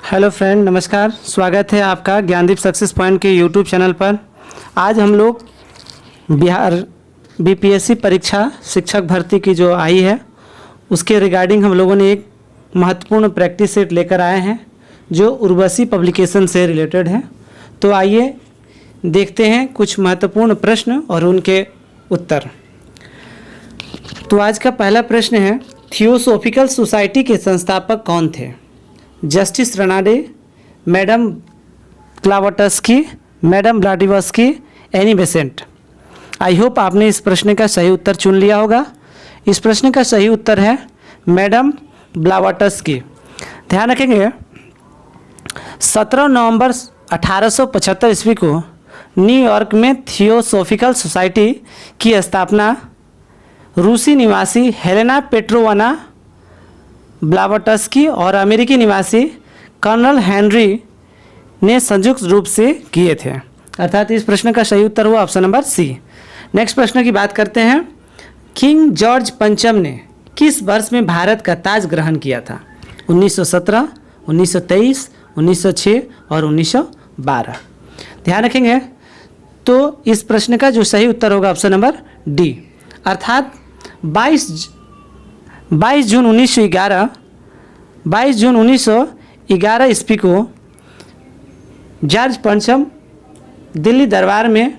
Hello friend, नमस्कार। स्वागत है आपका ज्ञानदीप सक्सेस पॉइंट के यूट्यूब चैनल पर। आज हम लोग बिहार बीपीएससी परीक्षा शिक्षक भर्ती की जो आई है उसके रिगार्डिंग हम लोगों ने एक महत्वपूर्ण प्रैक्टिस सेट लेकर आए हैं जो उर्वशी पब्लिकेशन से रिलेटेड है। तो आइए देखते हैं कुछ महत्वपूर्ण प्रश्न और उनके उत्तर। तो आज का पहला प्रश्न है, थियोसॉफिकल सोसाइटी के संस्थापक कौन थे? Justice Ranade, madam Blavatsky, madam Blavatsky, Annie Besant. I hope आपने इस प्रश्न का सही उत्तर चुन लिया होगा। इस प्रश्न का सही उत्तर है मैडम ब्लावटस्की। ध्यान रखेंगे 17 नवंबर 1875 ईस्वी को न्यूयॉर्क में थियोसॉफिकल सोसाइटी की स्थापना रूसी निवासी हेलेना पेट्रोवाना ब्लावटस्की और अमेरिकी निवासी कर्नल हेनरी ने संयुक्त रूप से किए थे। अर्थात इस प्रश्न का सही उत्तर हुआ ऑप्शन नंबर सी। नेक्स्ट प्रश्न की बात करते हैं। किंग जॉर्ज पंचम ने किस वर्ष में भारत का ताज ग्रहण किया था? 1917, 1923, 1906 और 1912। ध्यान रखेंगे तो इस प्रश्न का जो सही उत्तर होगा ऑप्शन नंबर डी, अर्थात 22 जून 1911 ईस्वी को जॉर्ज पंचम दिल्ली दरबार में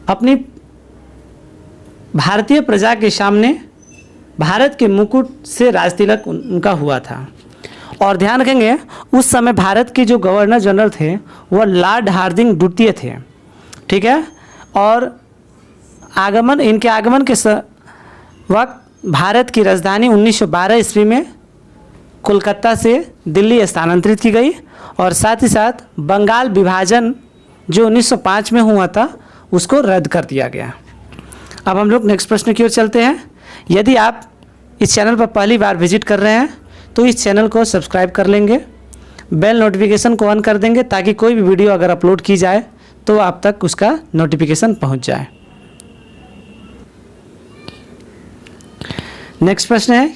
अपनी भारतीय प्रजा के सामने भारत के मुकुट से राज तिलक उनका हुआ था। और ध्यान रखेंगे उस समय भारत के जो गवर्नर जनरल थे वह लॉर्ड हार्डिंग द्वितीय थे। ठीक है, और इनके आगमन के वक्त भारत की राजधानी 1912 ईस्वी में कोलकाता से दिल्ली स्थानांतरित की गई और साथ ही साथ बंगाल विभाजन जो 1905 में हुआ था उसको रद्द कर दिया गया। अब हम लोग नेक्स्ट प्रश्न की ओर चलते हैं। यदि आप इस चैनल पर पहली बार विजिट कर रहे हैं तो इस चैनल को सब्सक्राइब कर लेंगे, बेल नोटिफिकेशन को ऑन कर देंगे ताकि कोई भी वीडियो अगर अपलोड की जाए तो आप तक उसका नोटिफिकेशन पहुंच जाए। नेक्स्ट प्रश्न है,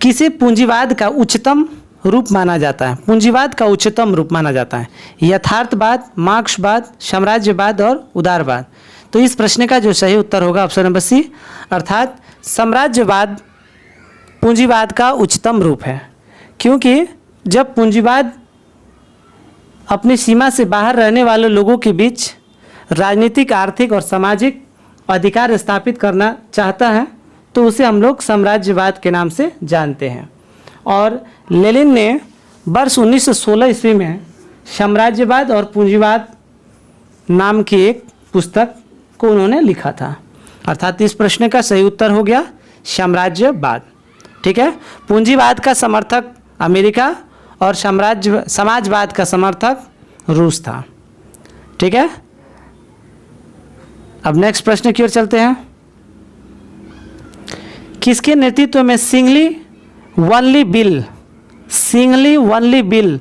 किसे पूंजीवाद का उच्चतम रूप माना जाता है? पूंजीवाद का उच्चतम रूप माना जाता है यथार्थवाद, मार्क्सवाद, साम्राज्यवाद और उदारवाद। तो इस प्रश्न का जो सही उत्तर होगा ऑप्शन नंबर सी, अर्थात साम्राज्यवाद पूंजीवाद का उच्चतम रूप है। क्योंकि जब पूंजीवाद अपनी सीमा से बाहर रहने वाले लोगों के बीच राजनीतिक, आर्थिक और सामाजिक अधिकार स्थापित करना चाहता है तो उसे हम लोग साम्राज्यवाद के नाम से जानते हैं। और लेनिन ने वर्ष 1916 ईस्वी में साम्राज्यवाद और पूंजीवाद नाम की एक पुस्तक को उन्होंने लिखा था। अर्थात इस प्रश्न का सही उत्तर हो गया साम्राज्यवाद। ठीक है, पूंजीवाद का समर्थक अमेरिका और समाजवाद का समर्थक रूस था। ठीक है, अब नेक्स्ट प्रश्न की ओर चलते हैं। किसके नेतृत्व में सिंगली वनली बिल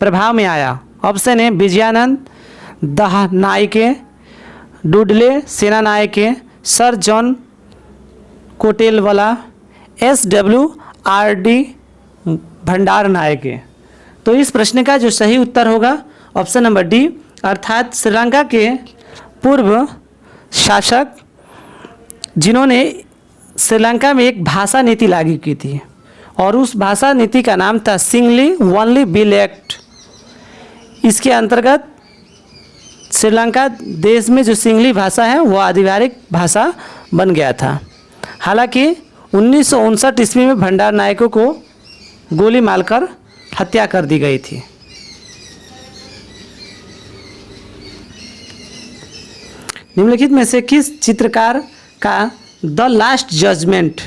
प्रभाव में आया? ऑप्शन है Wijeyananda Dahanayake, Dudley Senanayake, sir John Kotelawala, SWRD Bandaranaike. तो इस प्रश्न का जो सही उत्तर होगा ऑप्शन नंबर डी, अर्थात श्रीलंका के पूर्व शासक जिन्होंने श्रीलंका में एक भाषा नीति लागू की थी और उस भाषा नीति का नाम था सिंगली वनली बिल एक्ट। इसके अंतर्गत श्रीलंका देश में जो सिंगली भाषा है वो आधिकारिक भाषा बन गया था। हालांकि 1959 ईस्वी में भंडार नायकों को गोली मारकर हत्या कर दी गई थी। निम्नलिखित में से किस चित्रकार का द लास्ट जजमेंट,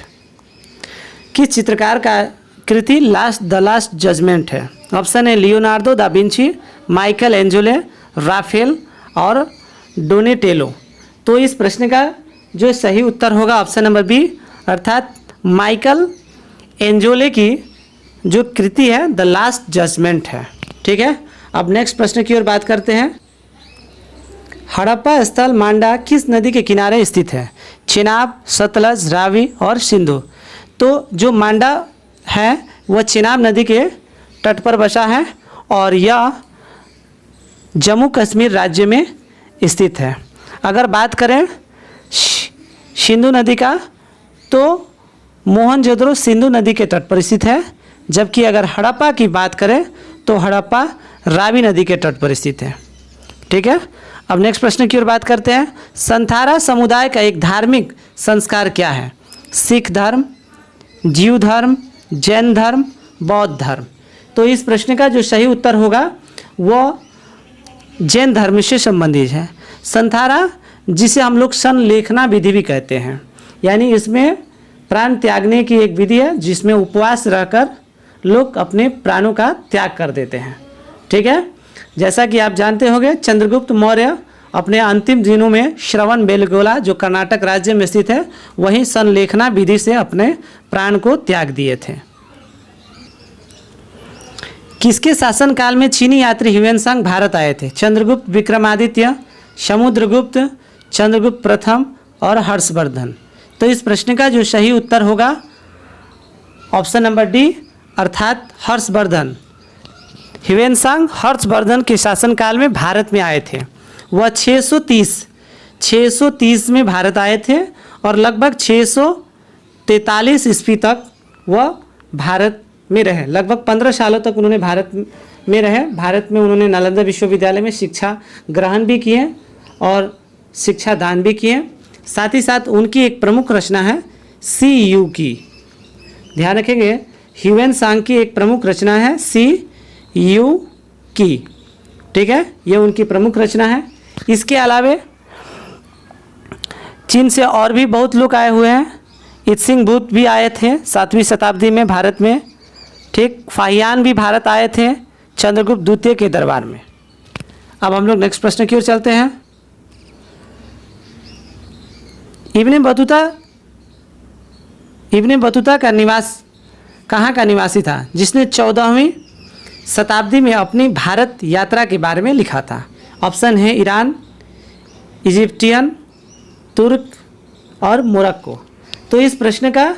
किस चित्रकार का कृति द लास्ट जजमेंट है? ऑप्शन है Leonardo da Vinci, Michelangelo, Raphael और डोनेटेलो। तो इस प्रश्न का जो सही उत्तर होगा ऑप्शन नंबर बी, अर्थात माइकल एंजेलो की जो कृति है द लास्ट जजमेंट है। ठीक है, अब नेक्स्ट प्रश्न की ओर बात करते हैं। हड़प्पा स्थल मांडा किस नदी के किनारे स्थित है? चेनाब, सतलज, रावी और सिंधु। तो जो मांडा है वह चेनाब नदी के तट पर बसा है और यह जम्मू कश्मीर राज्य में स्थित है। अगर बात करें सिंधु नदी का, तो मोहनजोदड़ो सिंधु नदी के तट पर स्थित है, जबकि अगर हड़प्पा की बात करें तो हड़प्पा रावी नदी के तट पर स्थित है। ठीक है, अब नेक्स्ट प्रश्न की ओर बात करते हैं। संथारा समुदाय का एक धार्मिक संस्कार क्या है? सिख धर्म, जीव धर्म, जैन धर्म, बौद्ध धर्म। तो इस प्रश्न का जो सही उत्तर होगा वो जैन धर्म से संबंधित है। संथारा, जिसे हम लोग संलेखना विधि भी कहते हैं, यानी इसमें प्राण त्यागने की एक विधि है जिसमें उपवास रहकर लोग अपने प्राणों का त्याग कर देते हैं। ठीक है, जैसा कि आप जानते होंगे चंद्रगुप्त मौर्य अपने अंतिम दिनों में श्रवण बेलगोला जो कर्नाटक राज्य में स्थित है वहीं संलेखना विधि से अपने प्राण को त्याग दिए थे। किसके शासनकाल में चीनी यात्री ह्वेनसांग भारत आए थे? चंद्रगुप्त, विक्रमादित्य, समुद्रगुप्त, चंद्रगुप्त प्रथम और हर्षवर्धन। तो इस प्रश्न का जो सही उत्तर होगा ऑप्शन नंबर डी, अर्थात हर्षवर्धन। ह्वेनसांग हर्षवर्धन के शासनकाल में भारत में आए थे। वह 630 में भारत आए थे और लगभग 643 ईस्वी तक वह भारत में रहे। लगभग 15 सालों तक उन्होंने भारत में रहे। भारत में उन्होंने नालंदा विश्वविद्यालय में शिक्षा ग्रहण भी किए और शिक्षा दान भी किए। साथ ही साथ उनकी एक प्रमुख रचना है CU की। ध्यान रखेंगे, ह्वेनसांग की एक प्रमुख रचना है CU की। ठीक है, ये उनकी प्रमुख रचना है। इसके अलावे चीन से और भी बहुत लोग आए हुए हैं। इत्सिंग बुद्ध भी आए थे 7वीं शताब्दी में भारत में। ठीक, फाहियान भी भारत आए थे चंद्रगुप्त द्वितीय के दरबार में। अब हम लोग नेक्स्ट प्रश्न की ओर चलते हैं। इब्ने बतूता का निवास कहाँ का निवासी था जिसने 14वीं शताब्दी में अपनी भारत यात्रा के बारे में लिखा था? ऑप्शन है ईरान, इजिप्टियन, तुर्क और मोरक्को। तो इस प्रश्न का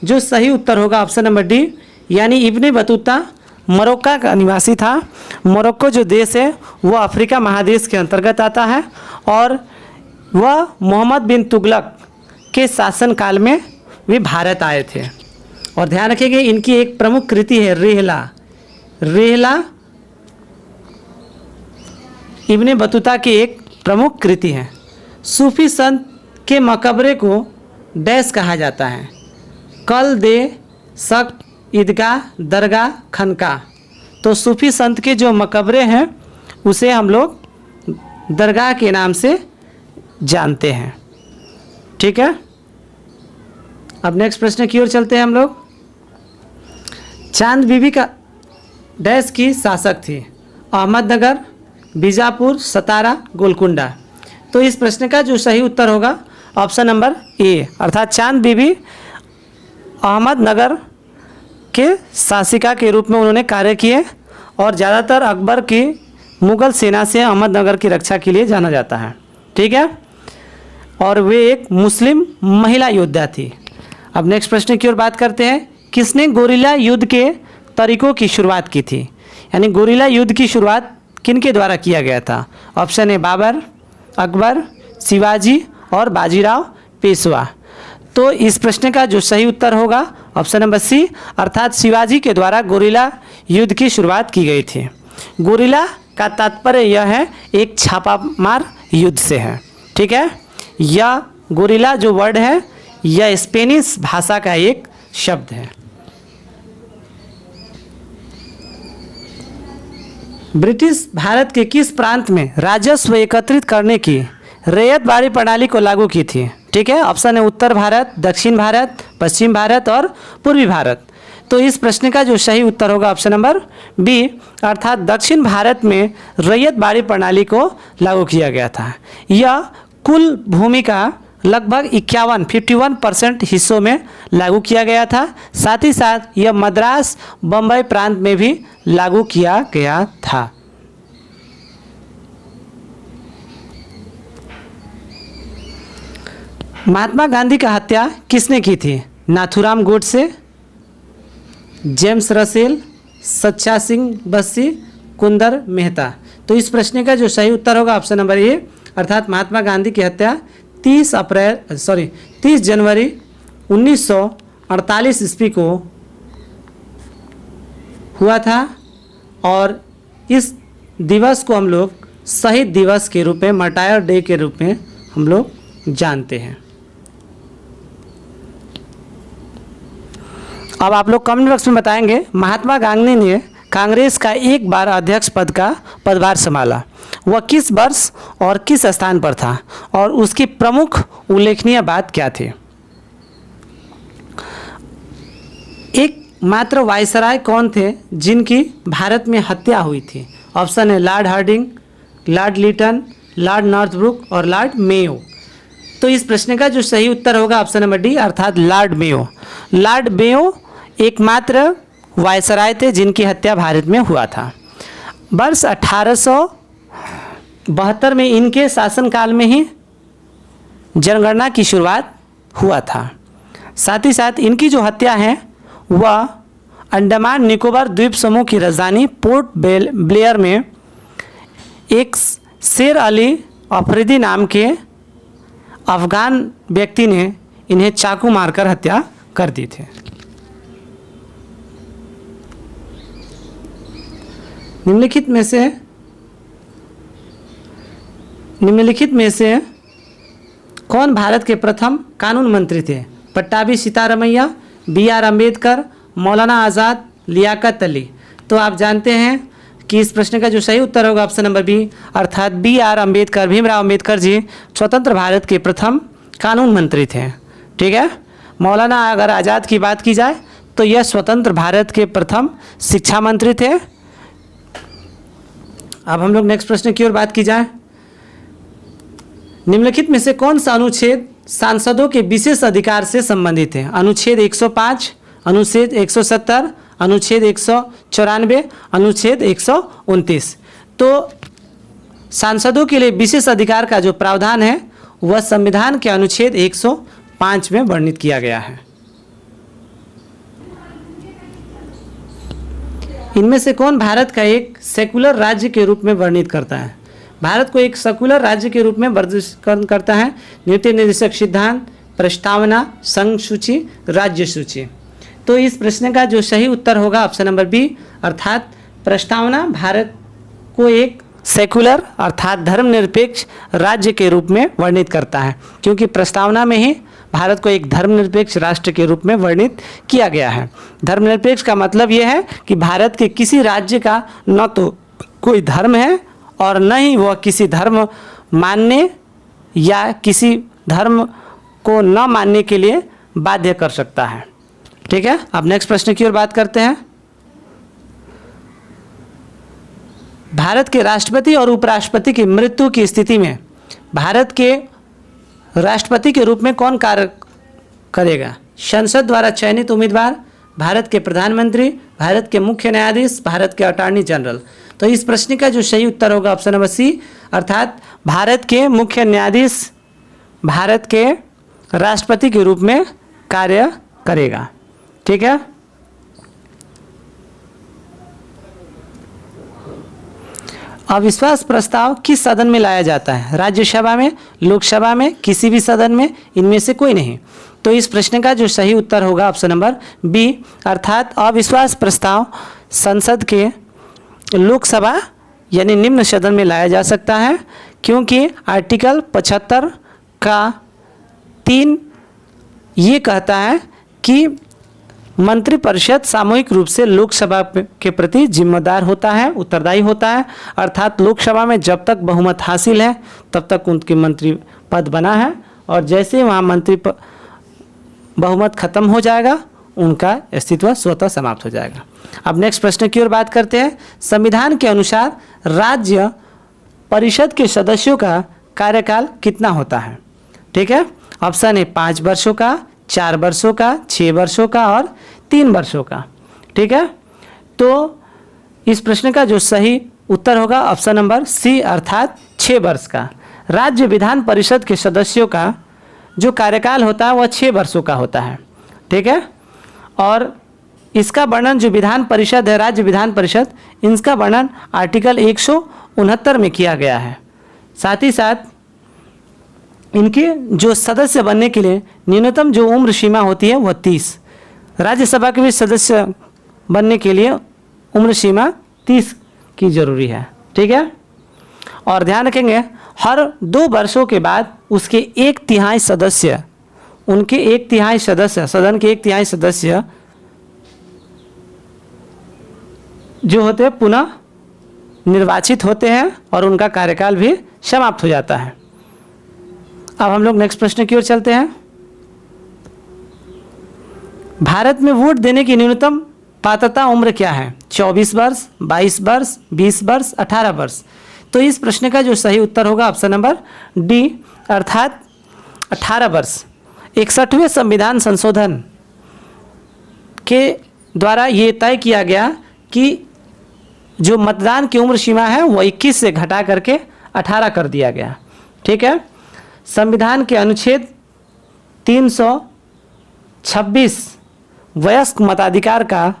जो सही उत्तर होगा ऑप्शन नंबर डी, यानी इब्ने बतूता मोरक्को का निवासी था। मोरक्को जो देश है वो अफ्रीका महादेश के अंतर्गत आता है और वह मोहम्मद बिन तुगलक के शासनकाल में वे भारत आए थे। और ध्यान रखिएगा इनकी एक प्रमुख कृति है रेहला इब्ने बतूता की एक प्रमुख कृति है। सूफी संत के मकबरे को डैश कहा जाता है? कल दे, सक, ईदगाह, दरगाह, खनका। तो सूफी संत के जो मकबरे हैं उसे हम लोग दरगाह के नाम से जानते हैं। ठीक है, अब नेक्स्ट प्रश्न की ओर चलते हैं हम लोग। चांद बीबी का डैश की शासक थी? अहमदनगर, बीजापुर, सतारा, गोलकुंडा। तो इस प्रश्न का जो सही उत्तर होगा ऑप्शन नंबर ए, अर्थात चांद बीबी अहमदनगर के शासिका के रूप में उन्होंने कार्य किए और ज़्यादातर अकबर की मुग़ल सेना से अहमदनगर की रक्षा के लिए जाना जाता है। ठीक है, और वे एक मुस्लिम महिला योद्धा थी। अब नेक्स्ट प्रश्न की ओर बात करते हैं। किसने गोरिल्ला युद्ध के तरीकों की शुरुआत की थी? यानी गोरिल्ला युद्ध की शुरुआत किनके द्वारा किया गया था? ऑप्शन ए बाबर, अकबर, शिवाजी और बाजीराव पेशवा। तो इस प्रश्न का जो सही उत्तर होगा ऑप्शन नंबर सी, अर्थात शिवाजी के द्वारा गोरिल्ला युद्ध की शुरुआत की गई थी। गोरिल्ला का तात्पर्य यह है एक छापामार युद्ध से है। ठीक है, यह गोरिल्ला जो वर्ड है यह स्पेनिश भाषा का एक शब्द है। ब्रिटिश भारत के किस प्रांत में राजस्व एकत्रित करने की रैयतबाड़ी प्रणाली को लागू की थी? ठीक है, ऑप्शन है उत्तर भारत, दक्षिण भारत, पश्चिम भारत और पूर्वी भारत। तो इस प्रश्न का जो सही उत्तर होगा ऑप्शन नंबर बी, अर्थात दक्षिण भारत में रैयतबाड़ी प्रणाली को लागू किया गया था। यह कुल भूमि का लगभग 51% हिस्सों में लागू किया गया था। साथ ही साथ यह मद्रास, बम्बई प्रांत में भी लागू किया गया था। महात्मा गांधी का हत्या किसने की थी? नाथूराम गोडसे, जेम्स रसेल, सच्चा सिंह बस्सी, कुंदर मेहता। तो इस प्रश्न का जो सही उत्तर होगा ऑप्शन नंबर ए, अर्थात महात्मा गांधी की हत्या 30 जनवरी 1948 ईस्वी को हुआ था। और इस दिवस को हम लोग शहीद दिवस के रूप में, मार्टायर डे के रूप में हम लोग जानते हैं। अब आप लोग कमेंट बॉक्स में बताएंगे महात्मा गांधी ने कांग्रेस का एक बार अध्यक्ष पद का पदभार संभाला, वह किस वर्ष और किस स्थान पर था और उसकी प्रमुख उल्लेखनीय बात क्या थी। एक मात्र वायसराय कौन थे जिनकी भारत में हत्या हुई थी। ऑप्शन है Lord Hardinge, Lord Lytton, Lord Northbrook और लॉर्ड मेयो। तो इस प्रश्न का जो सही उत्तर होगा ऑप्शन नंबर डी, अर्थात लॉर्ड मेयो। लॉर्ड मेयो एकमात्र वायसराय थे जिनकी हत्या भारत में हुआ था। वर्ष 1872 में इनके शासनकाल में ही जनगणना की शुरुआत हुआ था। साथ ही साथ इनकी जो हत्या है वह अंडमान निकोबार द्वीप समूह की राजधानी पोर्ट ब्लेयर में एक शेर अली अफरीदी नाम के अफगान व्यक्ति ने इन्हें चाकू मारकर हत्या कर दी थी। निम्नलिखित में से कौन भारत के प्रथम कानून मंत्री थे। पट्टाभी सीतारमैया, BR अम्बेडकर, मौलाना आज़ाद, लियाकत अली। तो आप जानते हैं कि इस प्रश्न का जो सही उत्तर होगा ऑप्शन नंबर बी, अर्थात BR अम्बेडकर, भीमराव अम्बेडकर जी स्वतंत्र भारत के प्रथम कानून मंत्री थे। ठीक है। मौलाना अगर आज़ाद की बात की जाए तो यह स्वतंत्र भारत के प्रथम शिक्षा मंत्री थे। अब हम लोग नेक्स्ट प्रश्न की ओर बात की जाए। निम्नलिखित में से कौन सा अनुच्छेद सांसदों के विशेष अधिकार से संबंधित है। अनुच्छेद 105, अनुच्छेद 170, अनुच्छेद 194, अनुच्छेद 129। तो सांसदों के लिए विशेष अधिकार का जो प्रावधान है वह संविधान के अनुच्छेद 105 में वर्णित किया गया है। इनमें से कौन भारत का एक सेकुलर राज्य के रूप में वर्णित करता है। भारत को एक सेकुलर राज्य के रूप में वर्णित करता है। नीति निर्देशक सिद्धांत, प्रस्तावना, संघ सूची, राज्य सूची। तो इस प्रश्न का जो सही उत्तर होगा ऑप्शन नंबर बी, अर्थात प्रस्तावना भारत को एक सेकुलर अर्थात धर्मनिरपेक्ष राज्य के रूप में वर्णित करता है, क्योंकि प्रस्तावना में ही भारत को एक धर्मनिरपेक्ष राष्ट्र के रूप में वर्णित किया गया है। धर्मनिरपेक्ष का मतलब यह है कि भारत के किसी राज्य का न तो कोई धर्म है और न ही वह किसी धर्म मानने या किसी धर्म को न मानने के लिए बाध्य कर सकता है। ठीक है। अब नेक्स्ट प्रश्न की ओर बात करते हैं। भारत के राष्ट्रपति और उपराष्ट्रपति की मृत्यु की स्थिति में भारत के राष्ट्रपति के रूप में कौन कार्य करेगा। संसद द्वारा चयनित उम्मीदवार, भारत के प्रधानमंत्री, भारत के मुख्य न्यायाधीश, भारत के अटॉर्नी जनरल। तो इस प्रश्न का जो सही उत्तर होगा ऑप्शन नंबर सी, अर्थात भारत के मुख्य न्यायाधीश भारत के राष्ट्रपति के रूप में कार्य करेगा। ठीक है। अविश्वास प्रस्ताव किस सदन में लाया जाता है। राज्यसभा में, लोकसभा में, किसी भी सदन में, इनमें से कोई नहीं। तो इस प्रश्न का जो सही उत्तर होगा ऑप्शन नंबर बी, अर्थात अविश्वास प्रस्ताव संसद के लोकसभा यानी निम्न सदन में लाया जा सकता है, क्योंकि आर्टिकल 75 का 3 ये कहता है कि मंत्रिपरिषद सामूहिक रूप से लोकसभा के प्रति जिम्मेदार होता है, उत्तरदायी होता है। अर्थात लोकसभा में जब तक बहुमत हासिल है तब तक उनकी मंत्री पद बना है, और जैसे ही वहाँ मंत्री बहुमत खत्म हो जाएगा उनका अस्तित्व स्वतः समाप्त हो जाएगा। अब नेक्स्ट प्रश्न की ओर बात करते हैं। संविधान के अनुसार राज्य परिषद के सदस्यों का कार्यकाल कितना होता है। ठीक है। ऑप्शन है 5 वर्षों का, 4 वर्षों का, 6 वर्षों का और 3 वर्षों का। ठीक है। तो इस प्रश्न का जो सही उत्तर होगा ऑप्शन नंबर सी, अर्थात 6 वर्ष का। राज्य विधान परिषद के सदस्यों का जो कार्यकाल होता है वह 6 वर्षों का होता है। ठीक है। और इसका वर्णन जो विधान परिषद है, राज्य विधान परिषद, इनका वर्णन आर्टिकल 169 में किया गया है। साथ ही साथ इनके जो सदस्य बनने के लिए न्यूनतम जो उम्र सीमा होती है वह 30। राज्यसभा के भी सदस्य बनने के लिए उम्र सीमा 30 की जरूरी है। ठीक है। और ध्यान रखेंगे हर 2 वर्षों के बाद उसके 1/3 सदस्य, उनके 1/3 सदस्य, सदन के 1/3 सदस्य जो होते हैं पुनः निर्वाचित होते हैं और उनका कार्यकाल भी समाप्त हो जाता है। अब हम लोग नेक्स्ट प्रश्न की ओर चलते हैं। भारत में वोट देने की न्यूनतम पात्रता उम्र क्या है? 24 वर्ष, 22 वर्ष, 20 वर्ष, 18 वर्ष। तो इस प्रश्न का जो सही उत्तर होगा ऑप्शन नंबर डी, अर्थात 18 वर्ष। 61वें संविधान संशोधन के द्वारा ये तय किया गया कि जो मतदान की उम्र सीमा है वो 21 से घटा करके 18 कर दिया गया। ठीक है। संविधान के अनुच्छेद 326 वयस्क मताधिकार का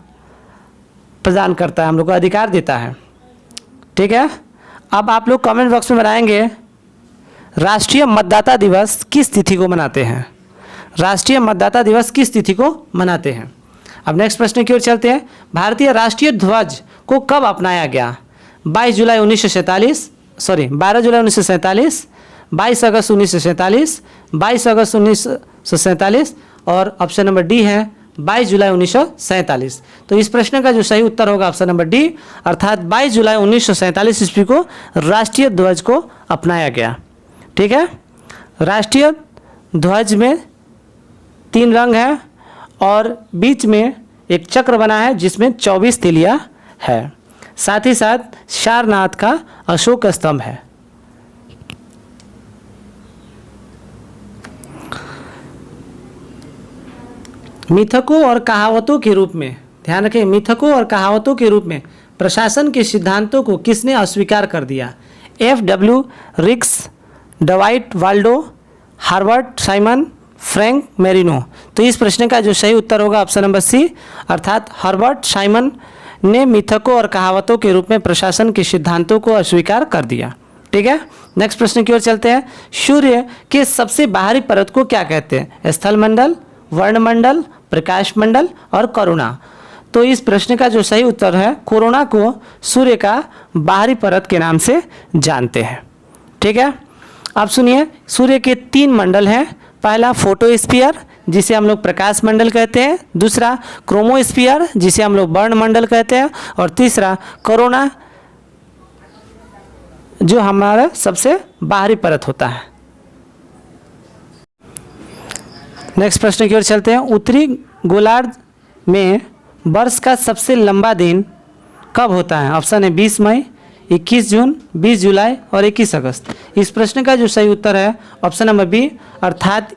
प्रदान करता है, हम लोग को अधिकार देता है। ठीक है। अब आप लोग कमेंट बॉक्स में बताएंगे राष्ट्रीय मतदाता दिवस किस तिथि को मनाते हैं? राष्ट्रीय मतदाता दिवस किस तिथि को मनाते हैं? अब नेक्स्ट प्रश्न की ओर चलते हैं। भारतीय राष्ट्रीय ध्वज को कब अपनाया गया? 12 जुलाई 1947, 22 अगस्त 1947, 22 अगस्त 1947 और ऑप्शन नंबर डी है 22 जुलाई 1947। तो इस प्रश्न का जो सही उत्तर होगा ऑप्शन नंबर डी, अर्थात 22 जुलाई 1947 ईस्वी को राष्ट्रीय ध्वज को अपनाया गया। ठीक है। राष्ट्रीय ध्वज में 3 रंग हैं और बीच में एक चक्र बना है जिसमें 24 तिलिया है। साथ ही साथ सारनाथ का अशोक स्तंभ है। मिथकों और कहावतों के रूप में, ध्यान रखें, मिथकों और कहावतों के रूप में प्रशासन के सिद्धांतों को किसने अस्वीकार कर दिया? F.W. Riggs, Dwight Waldo, Herbert Simon, Frank Marini. तो इस प्रश्न का जो सही उत्तर होगा ऑप्शन नंबर सी, अर्थात हार्वर्ड साइमन ने मिथकों और कहावतों के रूप में प्रशासन के सिद्धांतों को अस्वीकार कर दिया। ठीक है। नेक्स्ट प्रश्न की ओर चलते हैं। सूर्य के सबसे बाहरी परत को क्या कहते हैं? स्थल मंडल, वर्णमंडल, प्रकाश मंडल और करुणा। तो इस प्रश्न का जो सही उत्तर है कोरोना को सूर्य का बाहरी परत के नाम से जानते हैं। ठीक है। अब सुनिए, सूर्य के 3 मंडल हैं। पहला फोटोस्फीयर जिसे हम लोग प्रकाश मंडल कहते हैं, दूसरा क्रोमोस्फीयर जिसे हम लोग वर्ण मंडल कहते हैं और तीसरा कोरोना जो हमारा सबसे बाहरी परत होता है। नेक्स्ट प्रश्न की ओर चलते हैं। उत्तरी गोलार्ध में वर्ष का सबसे लंबा दिन कब होता है? ऑप्शन है 20 मई, 21 जून, 20 जुलाई और 21 अगस्त। इस प्रश्न का जो सही उत्तर है ऑप्शन नंबर बी, अर्थात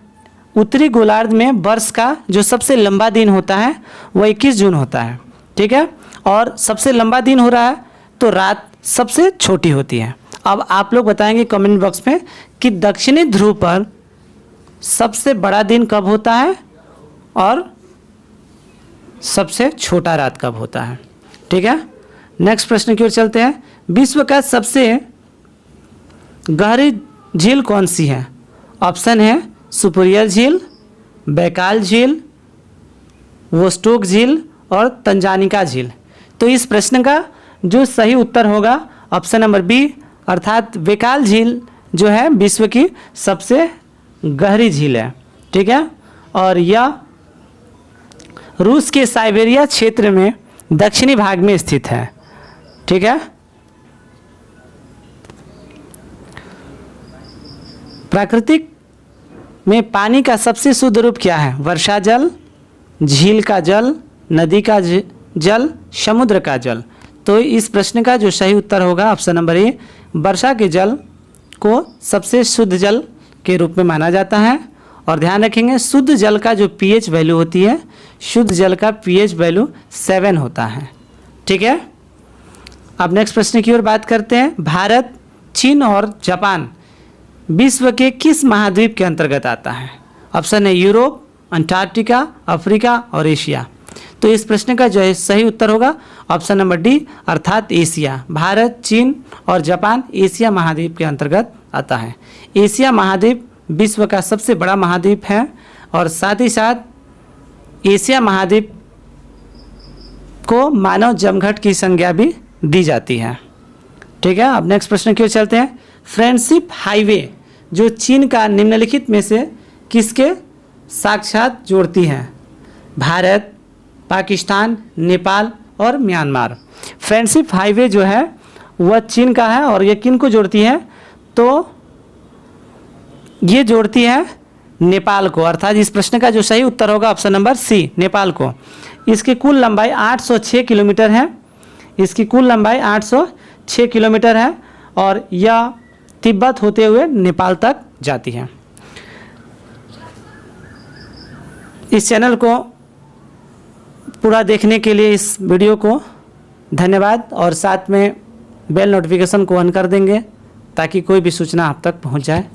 उत्तरी गोलार्ध में वर्ष का जो सबसे लंबा दिन होता है वह 21 जून होता है। ठीक है। और सबसे लंबा दिन हो रहा है तो रात सबसे छोटी होती है। अब आप लोग बताएंगे कमेंट बॉक्स में कि दक्षिणी ध्रुव पर सबसे बड़ा दिन कब होता है और सबसे छोटा रात कब होता है। ठीक है। नेक्स्ट प्रश्न की ओर चलते हैं। विश्व का सबसे गहरी झील कौन सी है? ऑप्शन है सुपरियर झील, बैकाल झील, वोस्टोक झील और तंजानिका झील। तो इस प्रश्न का जो सही उत्तर होगा ऑप्शन नंबर बी, अर्थात बैकाल झील जो है विश्व की सबसे गहरी झील है। ठीक है। और यह रूस के साइबेरिया क्षेत्र में दक्षिणी भाग में स्थित है। ठीक है। प्राकृतिक में पानी का सबसे शुद्ध रूप क्या है? वर्षा जल, झील का जल, नदी का जल, समुद्र का जल। तो इस प्रश्न का जो सही उत्तर होगा ऑप्शन नंबर ए, वर्षा के जल को सबसे शुद्ध जल के रूप में माना जाता है। और ध्यान रखेंगे शुद्ध जल का जो पीएच वैल्यू होती है, शुद्ध जल का पीएच वैल्यू 7 होता है। ठीक है। अब नेक्स्ट प्रश्न की ओर बात करते हैं। भारत, चीन और जापान विश्व के किस महाद्वीप के अंतर्गत आता है? ऑप्शन है यूरोप, अंटार्कटिका, अफ्रीका और एशिया। तो तो इस प्रश्न का जो है सही उत्तर होगा ऑप्शन नंबर डी, अर्थात एशिया। भारत, चीन और जापान एशिया महाद्वीप के अंतर्गत आता है। एशिया महाद्वीप विश्व का सबसे बड़ा महाद्वीप है और साथ ही साथ एशिया महाद्वीप को मानव जमघट की संज्ञा भी दी जाती है। ठीक है, अब नेक्स्ट प्रश्न की ओर चलते हैं। फ्रेंडशिप हाईवे जो चीन का निम्नलिखित में से किसके साक्षात जोड़ती है? भारत, पाकिस्तान, नेपाल और म्यांमार। फ्रेंडशिप हाईवे जो है वह चीन का है और ये किन को जोड़ती है? तो ये जोड़ती है नेपाल को, अर्थात इस प्रश्न का जो सही उत्तर होगा ऑप्शन नंबर सी, नेपाल को। इसकी कुल लंबाई 806 किलोमीटर है। इसकी कुल लंबाई 806 किलोमीटर है और यह तिब्बत होते हुए नेपाल तक जाती है। इस चैनल को पूरा देखने के लिए इस वीडियो को धन्यवाद और साथ में बेल नोटिफिकेशन को ऑन कर देंगे ताकि कोई भी सूचना आप तक पहुंच जाए।